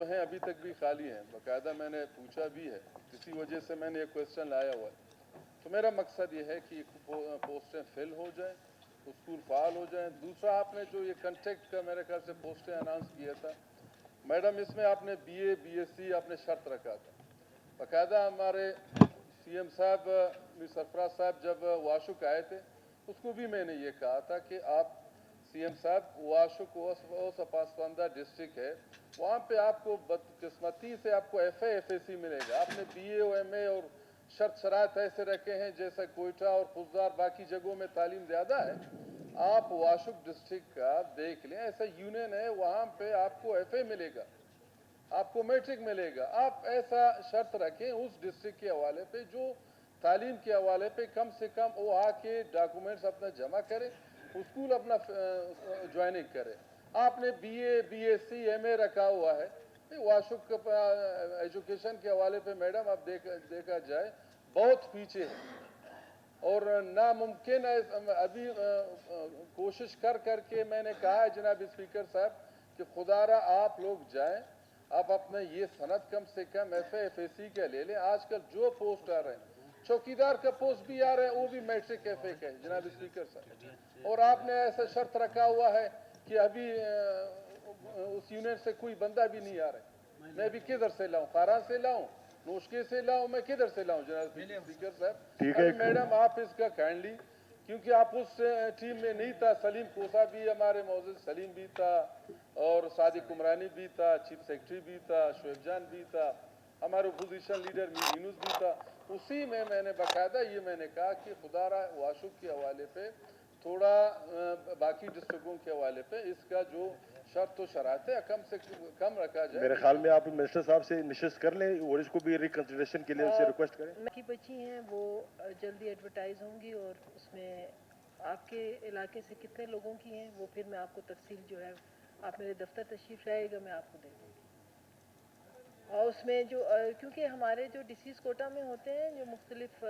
हैं अभी तक भी खाली हैं, बाकायदा मैंने पूछा भी है, इसी वजह से मैंने एक क्वेश्चन लाया हुआ है। तो मेरा मकसद ये है कि पोस्टें फिल हो जाएं, स्कूल फाल हो जाएं। दूसरा, आपने जो ये कंटेक्ट का मेरे ख्याल से पोस्टें अनाउंस किया था मैडम, इसमें आपने बीए बीएससी आपने शर्त रखा था। बाकायदा हमारे सीएम साहब मीर सरफराज साहब जब वाशुक आए थे, उसको भी मैंने ये कहा था कि आप सीएम साहब, वाशुक पासवानदा डिस्ट्रिक्ट है, वहाँ पे आपको बदकिस्मती से आपको FA मिलेगा। आपने BA और MA और शर्त शरात ऐसे रखे हैं जैसे कोयटा और खुजदार बाकी जगहों में तालीम ज़्यादा है। आप वाशुक डिस्ट्रिक्ट का देख लें, ऐसा यूनियन है, वहाँ पे आपको FA मिलेगा, आपको मैट्रिक मिलेगा। आप ऐसा शर्त रखें उस डिस्ट्रिक्ट के हवाले पे, जो तालीम के हवाले पे कम से कम वो आके डॉक्यूमेंट्स अपना जमा करे, स्कूल अपना ज्वाइनिंग करे। आपने BA BSc MA रखा हुआ है। वाशुक एजुकेशन के हवाले पे मैडम आप देखा जाए बहुत पीछे है और नामुमकिन है। अभी कोशिश करके मैंने कहा है जनाब स्पीकर साहब कि खुदारा आप लोग जाएं, आप अपने ये सनद कम से कम FA के ले लें। आजकल जो पोस्ट आ रहे हैं, चौकीदार का पोस्ट भी आ रहा है, वो भी मैट्रिक FA का है जनाब स्पीकर साहब। और आपने ऐसा शर्त रखा हुआ है कि अभी उस यूनियन से कोई बंदा भी नहीं आ रहा है। मैं भी किधर से लाऊं, खारा से लाऊं, नोशके से लाऊं, मैं किधर से लाऊं जनाब स्पीकर साहब। ठीक है मैडम आप इसका काइंडली, क्योंकि आप उस टीम में नहीं था, सलीम कोसा भी हमारे मौजूद, सलीम भी था और सादिक उमरानी भी था, चीफ सेक्रेटरी भी था, शोएब जान भी था, हमारे अपोजिशन लीडर यूनुस भी था। उसी में मैंने बाकायदा ये मैंने कहा कि खुदारा वाशुक के हवाले पे थोड़ा बाकी डिस्ट्रिक्टों के हवाले पे इसका जो शर्त शरात है कम से कम रखा जाए। मेरे ख्याल में आप मिनिस्टर साहब से निश्चित कर लें और इसको भी रिकंसिडरेशन के लिए उनसे रिक्वेस्ट करें। की बच्ची हैं वो जल्दी एडवर्टाइज होंगी और उसमें आपके इलाके से कितने लोगों की हैं वो फिर मैं आपको तफसील जो है, आप मेरे दफ्तर तशरीफ लाइएगा, मैं आपको दे दूँगी। और उसमें जो क्योंकि हमारे जो डिसीज़ कोटा में होते हैं, जो मुख्तलिफ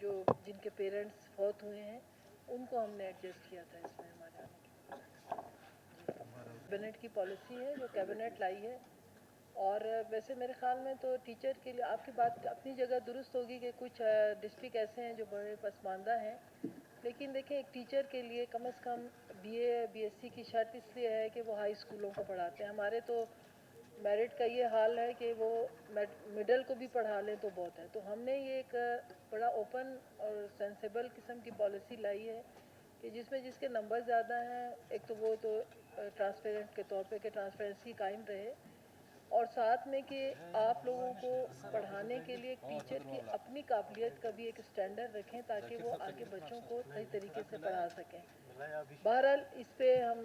जो जिनके पेरेंट्स फौत हुए हैं, उनको हमने एडजस्ट किया था इसमें हमारे आने के। कैबिनेट की पॉलिसी है जो कैबिनेट लाई है। और वैसे मेरे ख्याल में तो टीचर के लिए आपकी बात अपनी जगह दुरुस्त होगी कि कुछ डिस्ट्रिक्ट ऐसे हैं जो बड़े पसमानदा हैं, लेकिन देखें एक टीचर के लिए कम से कम BA BSc की शर्त इसलिए है कि वो हाई स्कूलों को पढ़ाते हैं। हमारे तो मेरिट का ये हाल है कि वो मिडल को भी पढ़ा लें तो बहुत है। तो हमने ये एक बड़ा ओपन और सेंसेबल किस्म की पॉलिसी लाई है कि जिसमें जिसके नंबर ज़्यादा हैं, एक तो वो तो ट्रांसपेरेंट के तौर पे कि ट्रांसपेरेंसी कायम रहे, और साथ में कि आप लोगों को पढ़ाने के लिए एक टीचर की अपनी काबिलियत का भी एक स्टैंडर्ड रखें ताकि वो आगे बच्चों को सही तरीके से पढ़ा सकें। बहरहाल इस पे हम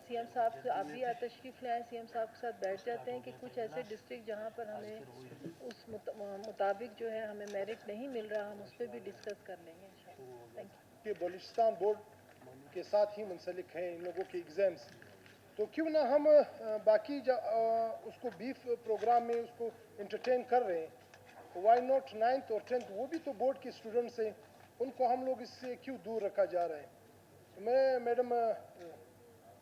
CM साहब से, आप भी तशरीफ़ ले आए, CM साहब के साथ बैठ जाते हैं कि कुछ ऐसे डिस्ट्रिक्ट जहाँ पर हमें उस मुताबिक जो है हमें मेरिट नहीं मिल रहा, हम उस पर भी डिस्कस कर लेंगे इंशाल्लाह। Thank you. कि बलूचिस्तान बोर्ड के साथ ही मुंसलिक हैं इन लोगों के एग्ज़ाम्स, तो क्यों ना हम बाकी उसको बीफ प्रोग्राम में उसको इंटरटेन कर रहे हैं, तो वाई नॉट 9th और 10th, वो भी तो बोर्ड के स्टूडेंट्स हैं, उनको हम लोग इससे क्यों दूर रखा जा रहा है। तो मैं मैडम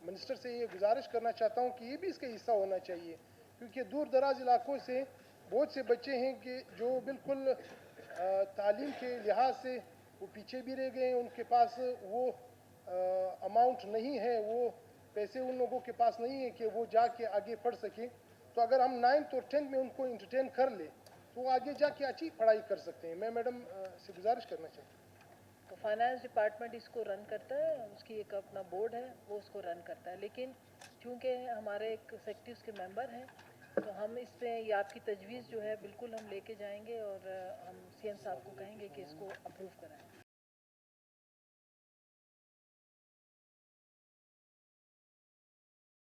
मिनिस्टर से ये गुजारिश करना चाहता हूँ कि ये भी इसका हिस्सा होना चाहिए, क्योंकि दूर दराज इलाकों से बहुत से बच्चे हैं कि जो बिल्कुल तालीम के लिहाज से वो पीछे भी रह गए हैं, उनके पास वो अमाउंट नहीं है, वो पैसे उन लोगों के पास नहीं है कि वो जाके आगे पढ़ सकें। तो अगर हम 9th और 10th में उनको इंटरटेन कर ले तो वो आगे जाके अच्छी पढ़ाई कर सकते हैं। मैं मैडम से गुजारिश करना चाहता हूँ। तो फाइनेंस डिपार्टमेंट इसको रन करता है, उसकी एक अपना बोर्ड है, वो उसको रन करता है, लेकिन चूँकि हमारे एक सेक्रेटरी उसके मेंबर हैं, तो हम इस पर ये आपकी तजवीज़ जो है बिल्कुल हम लेके जाएंगे और हम CM साहब को कहेंगे कि इसको अप्रूव कराएं।